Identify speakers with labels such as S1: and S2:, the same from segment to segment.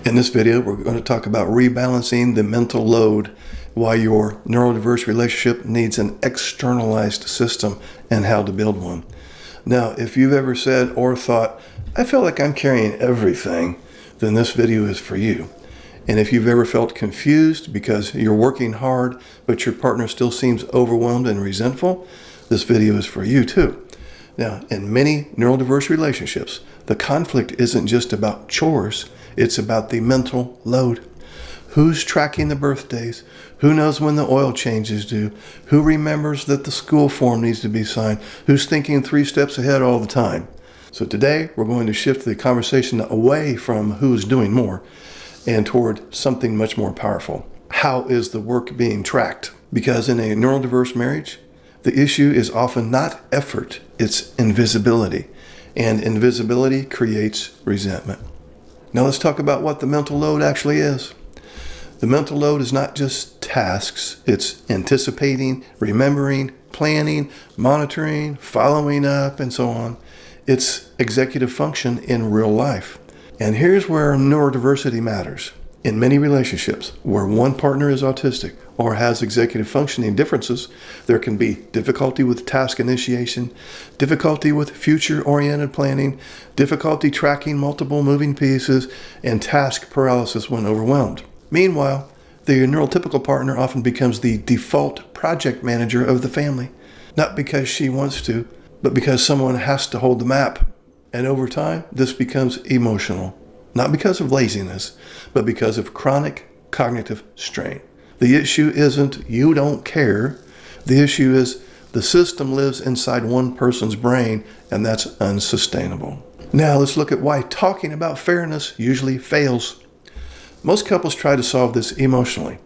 S1: In this video, we're going to talk about rebalancing the mental load, why your neurodiverse relationship needs an externalized system, and how to build one. Now, if you've ever said or thought, I feel like I'm carrying everything, then this video is for you. And if you've ever felt confused because you're working hard, but your partner still seems overwhelmed and resentful, this video is for you too. Now, in many neurodiverse relationships, the conflict isn't just about chores, it's about the mental load. Who's tracking the birthdays? Who knows when the oil change is due? Who remembers that the school form needs to be signed? Who's thinking 3 steps ahead all the time? So today, we're going to shift the conversation away from who's doing more and toward something much more powerful. How is the work being tracked? Because in a neurodiverse marriage, the issue is often not effort, it's invisibility. And invisibility creates resentment. Now let's talk about what the mental load actually is. The mental load is not just tasks, it's anticipating, remembering, planning, monitoring, following up, and so on. It's executive function in real life. And here's where neurodiversity matters. In many relationships where one partner is autistic or has executive functioning differences, there can be difficulty with task initiation, difficulty with future-oriented planning, difficulty tracking multiple moving pieces, and task paralysis when overwhelmed. Meanwhile, the neurotypical partner often becomes the default project manager of the family, not because she wants to, but because someone has to hold the map. And over time, this becomes emotional, not because of laziness, but because of chronic cognitive strain. The issue isn't you don't care. The issue is the system lives inside one person's brain, and that's unsustainable. Now let's look at why talking about fairness usually fails. Most couples try to solve this emotionally.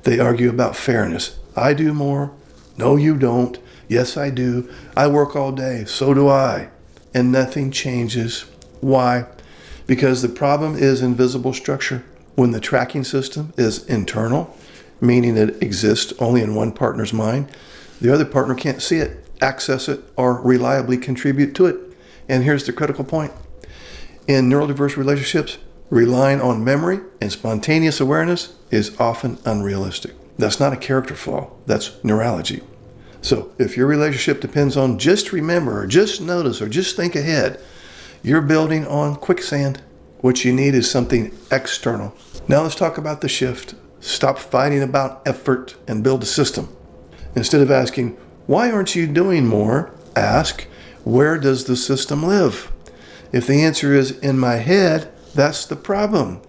S1: They argue about fairness. I do more. No, you don't. Yes, I do. I work all day. So do I. And nothing changes. Why? Because the problem is invisible structure. When the tracking system is internal, meaning it exists only in one partner's mind, the other partner can't see it, access it, or reliably contribute to it. And here's the critical point. In neurodiverse relationships, relying on memory and spontaneous awareness is often unrealistic. That's not a character flaw, that's neurology. So if your relationship depends on just remember, or just notice, or just think ahead, you're building on quicksand. What you need is something external. Now let's talk about the shift. Stop fighting about effort and build a system. Instead of asking, why aren't you doing more? Ask, where does the system live? If the answer is in my head, that's the problem.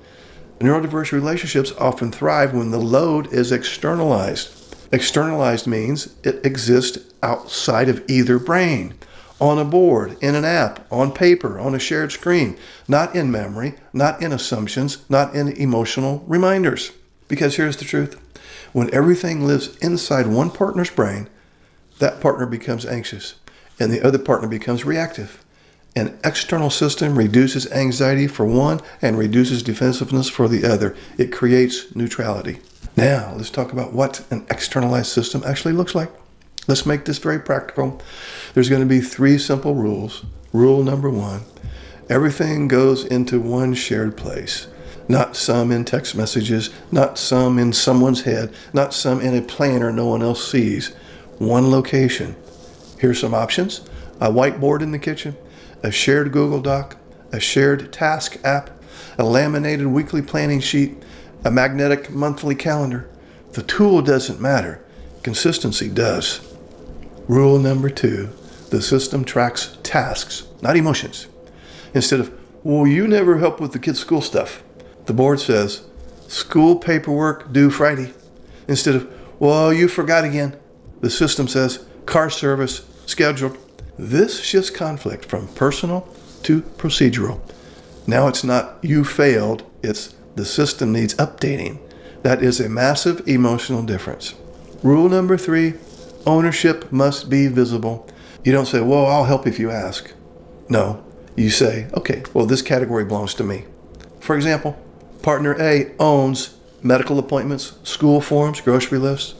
S1: Neurodiverse relationships often thrive when the load is externalized. Externalized means it exists outside of either brain, on a board, in an app, on paper, on a shared screen, not in memory, not in assumptions, not in emotional reminders. Because here's the truth. When everything lives inside one partner's brain, that partner becomes anxious and the other partner becomes reactive. An external system reduces anxiety for one and reduces defensiveness for the other. It creates neutrality. Now, let's talk about what an externalized system actually looks like. Let's make this very practical. There's going to be 3 simple rules. Rule number 1, everything goes into one shared place. Not some in text messages, not some in someone's head, not some in a planner no one else sees. One location. Here's some options. A whiteboard in the kitchen, a shared Google Doc, a shared task app, a laminated weekly planning sheet, a magnetic monthly calendar. The tool doesn't matter. Consistency does. Rule number 2, the system tracks tasks, not emotions. Instead of, well, you never help with the kids' school stuff, the board says, school paperwork due Friday. Instead of, well, you forgot again, the system says, car service scheduled. This shifts conflict from personal to procedural. Now it's not you failed, it's the system needs updating. That is a massive emotional difference. Rule number 3, ownership must be visible. You don't say, well, I'll help if you ask. No, you say, okay, well, this category belongs to me. For example, partner A owns medical appointments, school forms, grocery lists.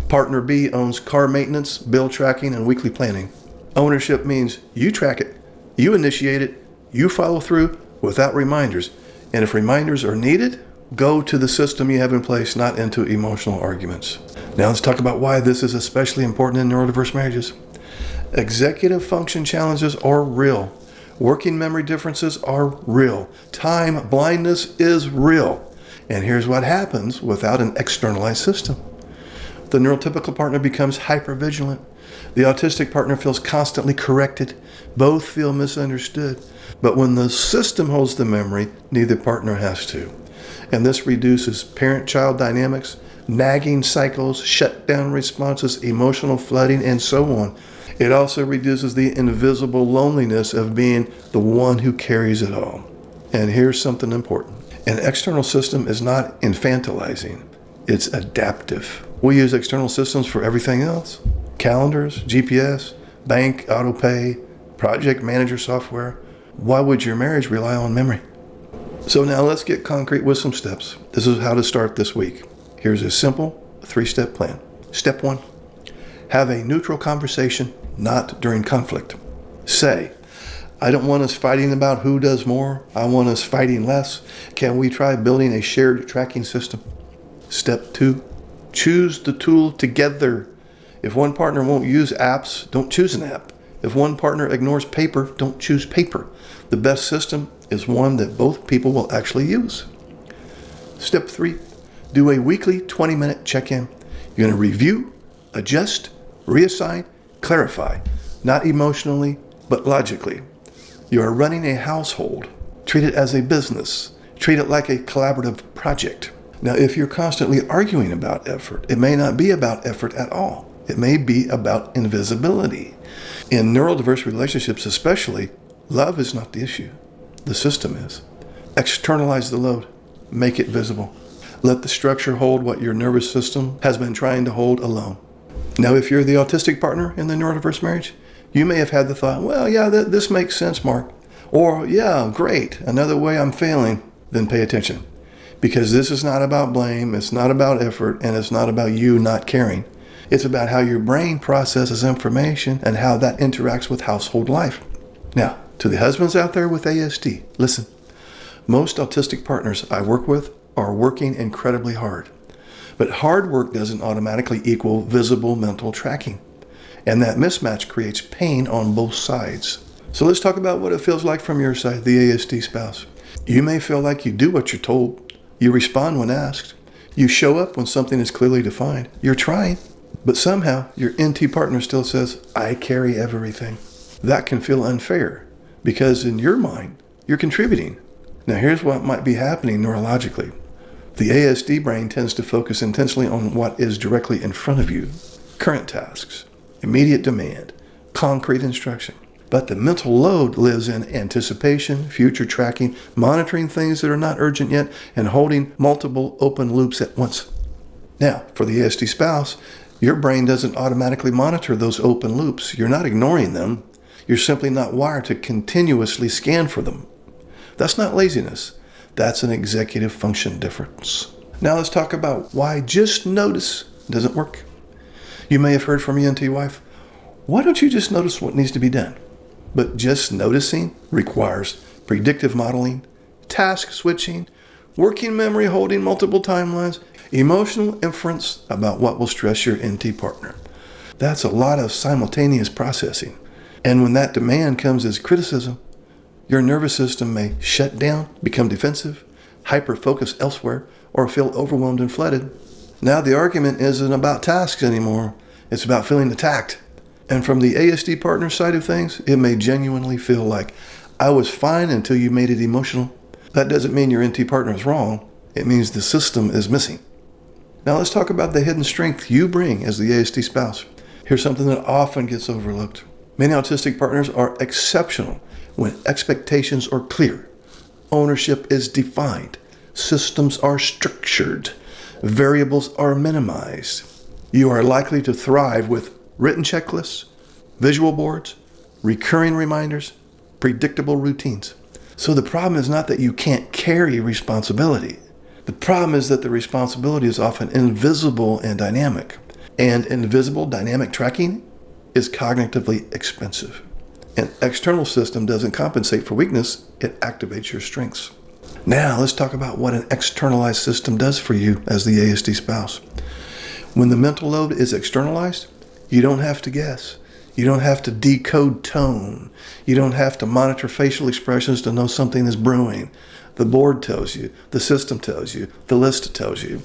S1: Partner B owns car maintenance, bill tracking, and weekly planning. Ownership means you track it, you initiate it, you follow through without reminders. And if reminders are needed, go to the system you have in place, not into emotional arguments. Now let's talk about why this is especially important in neurodiverse marriages. Executive function challenges are real. Working memory differences are real. Time blindness is real. And here's what happens without an externalized system. The neurotypical partner becomes hypervigilant. The autistic partner feels constantly corrected. Both feel misunderstood. But when the system holds the memory, neither partner has to. And this reduces parent-child dynamics, nagging cycles, shutdown responses, emotional flooding, and so on. It also reduces the invisible loneliness of being the one who carries it all. And here's something important. An external system is not infantilizing. It's adaptive. We use external systems for everything else. Calendars, GPS, bank, auto pay, project manager software. Why would your marriage rely on memory? So now let's get concrete with some steps. This is how to start this week. Here's a simple 3-step plan. Step 1, have a neutral conversation, not during conflict. Say, I don't want us fighting about who does more. I want us fighting less. Can we try building a shared tracking system? Step 2, choose the tool together. If one partner won't use apps, don't choose an app. If one partner ignores paper, don't choose paper. The best system is one that both people will actually use. Step 3, do a weekly 20-minute check-in. You're going to review, adjust, reassign, clarify, not emotionally, but logically. You are running a household. Treat it as a business. Treat it like a collaborative project. Now, if you're constantly arguing about effort, it may not be about effort at all. It may be about invisibility. In neurodiverse relationships especially, love is not the issue. The system is. Externalize the load. Make it visible. Let the structure hold what your nervous system has been trying to hold alone. Now, if you're the autistic partner in the neurodiverse marriage, you may have had the thought, well, yeah, this makes sense, Mark. Or, yeah, great, another way I'm failing. Then pay attention. Because this is not about blame, it's not about effort, and it's not about you not caring. It's about how your brain processes information and how that interacts with household life. Now, to the husbands out there with ASD, listen. Most autistic partners I work with are working incredibly hard. But hard work doesn't automatically equal visible mental tracking. And that mismatch creates pain on both sides. So let's talk about what it feels like from your side, the ASD spouse. You may feel like you do what you're told. You respond when asked. You show up when something is clearly defined. You're trying. But somehow your NT partner still says, I carry everything. That can feel unfair because in your mind, you're contributing. Now here's what might be happening neurologically. The ASD brain tends to focus intensely on what is directly in front of you. Current tasks, immediate demand, concrete instruction. But the mental load lives in anticipation, future tracking, monitoring things that are not urgent yet, and holding multiple open loops at once. Now, for the ASD spouse, your brain doesn't automatically monitor those open loops. You're not ignoring them. You're simply not wired to continuously scan for them. That's not laziness. That's an executive function difference. Now let's talk about why just notice doesn't work. You may have heard from your NT wife, why don't you just notice what needs to be done? But just noticing requires predictive modeling, task switching, working memory holding multiple timelines, emotional inference about what will stress your NT partner. That's a lot of simultaneous processing. And when that demand comes as criticism, your nervous system may shut down, become defensive, hyper-focus elsewhere, or feel overwhelmed and flooded. Now the argument isn't about tasks anymore. It's about feeling attacked. And from the ASD partner side of things, it may genuinely feel like, I was fine until you made it emotional. That doesn't mean your NT partner is wrong. It means the system is missing. Now let's talk about the hidden strength you bring as the ASD spouse. Here's something that often gets overlooked. Many autistic partners are exceptional when expectations are clear, ownership is defined, systems are structured, variables are minimized. You are likely to thrive with written checklists, visual boards, recurring reminders, predictable routines. So the problem is not that you can't carry responsibility. The problem is that the responsibility is often invisible and dynamic. And invisible dynamic tracking is cognitively expensive. An external system doesn't compensate for weakness, it activates your strengths. Now, let's talk about what an externalized system does for you as the ASD spouse. When the mental load is externalized, you don't have to guess. You don't have to decode tone. You don't have to monitor facial expressions to know something is brewing. The board tells you, the system tells you, the list tells you.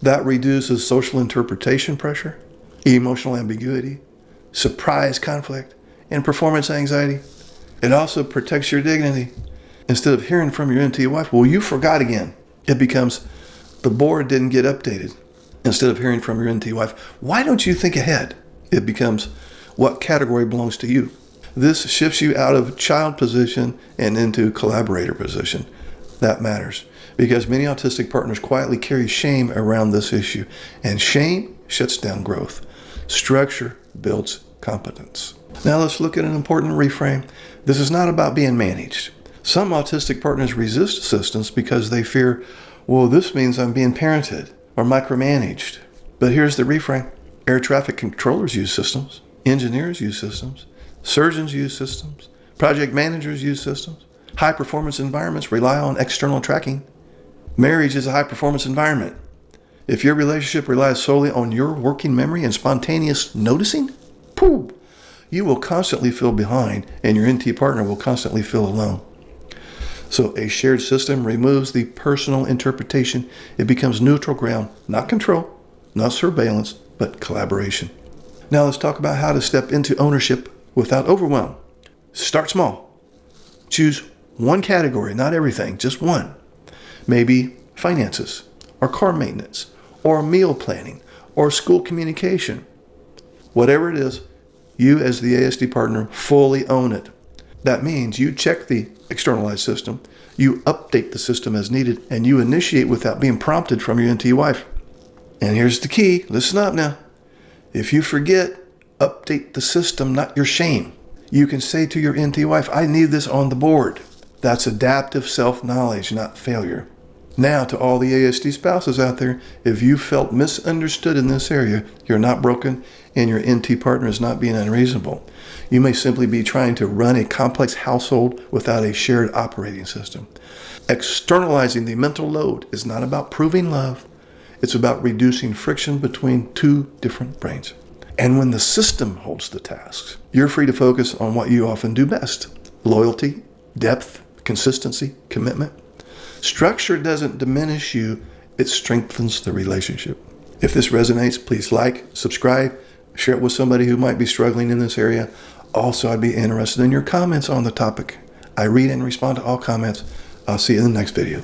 S1: That reduces social interpretation pressure, emotional ambiguity, surprise conflict, and performance anxiety. It also protects your dignity. Instead of hearing from your NT wife, well, you forgot again, it becomes, the board didn't get updated. Instead of hearing from your NT wife, why don't you think ahead? It becomes, what category belongs to you? This shifts you out of child position and into collaborator position. That matters because many autistic partners quietly carry shame around this issue, and shame shuts down growth. Structure builds competence. Now let's look at an important reframe. This is not about being managed. Some autistic partners resist systems because they fear, well, this means I'm being parented or micromanaged. But here's the reframe. Air traffic controllers use systems. Engineers use systems. Surgeons use systems. Project managers use systems. High-performance environments rely on external tracking. Marriage is a high-performance environment. If your relationship relies solely on your working memory and spontaneous noticing, you will constantly feel behind and your NT partner will constantly feel alone. So a shared system removes the personal interpretation. It becomes neutral ground, not control, not surveillance, but collaboration. Now let's talk about how to step into ownership without overwhelm. Start small. Choose one category, not everything, just one. Maybe finances, or car maintenance, or meal planning, or school communication. Whatever it is, you as the ASD partner fully own it. That means you check the externalized system, you update the system as needed, and you initiate without being prompted from your NT wife. And here's the key, listen up now. If you forget, update the system, not your shame. You can say to your NT wife, I need this on the board. That's adaptive self-knowledge, not failure. Now, to all the ASD spouses out there, if you felt misunderstood in this area, you're not broken and your NT partner is not being unreasonable. You may simply be trying to run a complex household without a shared operating system. Externalizing the mental load is not about proving love. It's about reducing friction between two different brains. And when the system holds the tasks, you're free to focus on what you often do best. Loyalty, depth, consistency, commitment. Structure doesn't diminish you, it strengthens the relationship. If this resonates, please like, subscribe, share it with somebody who might be struggling in this area. Also, I'd be interested in your comments on the topic. I read and respond to all comments. I'll see you in the next video.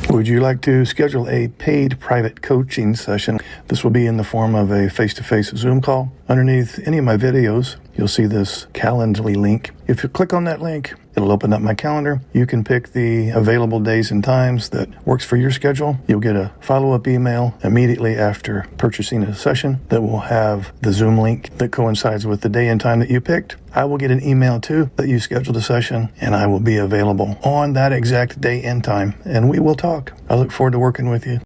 S1: Would you like to schedule a paid private coaching session? This will be in the form of a face-to-face Zoom call. Underneath any of my videos, you'll see this Calendly link. If you click on that link, it'll open up my calendar. You can pick the available days and times that works for your schedule. You'll get a follow-up email immediately after purchasing a session that will have the Zoom link that coincides with the day and time that you picked. I will get an email too that you scheduled a session, and I will be available on that exact day and time, and we will talk. I look forward to working with you.